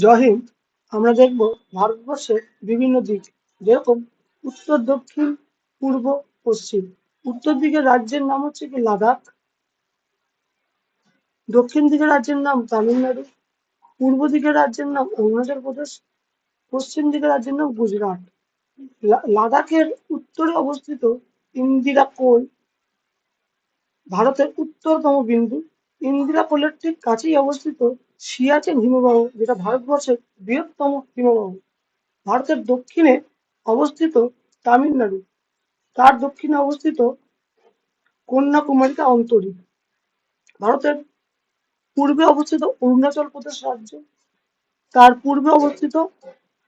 জয় হিন্দ। আমরা দেখব ভারতবর্ষের বিভিন্ন দিক, যেরকম উত্তর, দক্ষিণ, পূর্ব, পশ্চিম। উত্তর দিকের রাজ্যের নাম হচ্ছে কি লাদাখ, দক্ষিণ দিকের রাজ্যের নাম তামিলনাড়ু, পূর্ব দিকের রাজ্যের নাম অরুণাচল প্রদেশ, পশ্চিম দিকের রাজ্যের নাম গুজরাট। লাদাখের উত্তরে অবস্থিত ইন্দিরা কোল ভারতের উত্তরতম বিন্দু। ইন্দিরা কোলের ঠিক কাছেই অবস্থিত সিয়াচেন হিমবাহ, যেটা ভারতবর্ষের বৃহত্তম হিমবাহ। ভারতের দক্ষিণে অবস্থিত তামিলনাড়ু, তার দক্ষিণে অবস্থিত কন্যাকুমারিকা অন্তরী। ভারতের পূর্বে অবস্থিত অরুণাচল প্রদেশ রাজ্য, তার পূর্বে অবস্থিত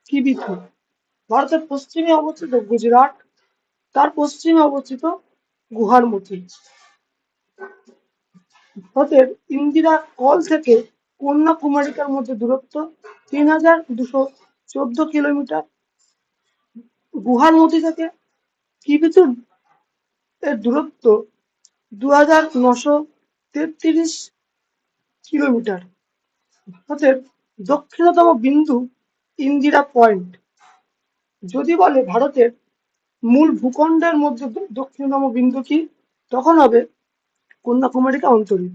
কিবিথু। ভারতের পশ্চিমে অবস্থিত গুজরাট, তার পশ্চিমে অবস্থিত গুহারমতি। ভারতের ইন্দিরা কল থেকে কন্যাকুমারিকার মধ্যে দূরত্ব ৩,২১৪ কিলোমিটার। গুহারমতি থেকে কিবিথু এর দূরত্ব ২,৯৩৩ কিলোমিটার। ভারতের দক্ষিণতম বিন্দু ইন্দিরা পয়েন্ট। যদি বলে ভারতের মূল ভূখণ্ডের মধ্যে দক্ষিণতম বিন্দু কি, তখন হবে কন্যাকুমারিকা অন্তরী।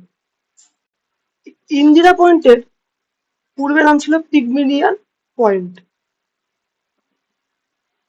ইন্দিরা পয়েন্টের পূর্বে নাম ছিল পিগমিলিয়ান পয়েন্ট।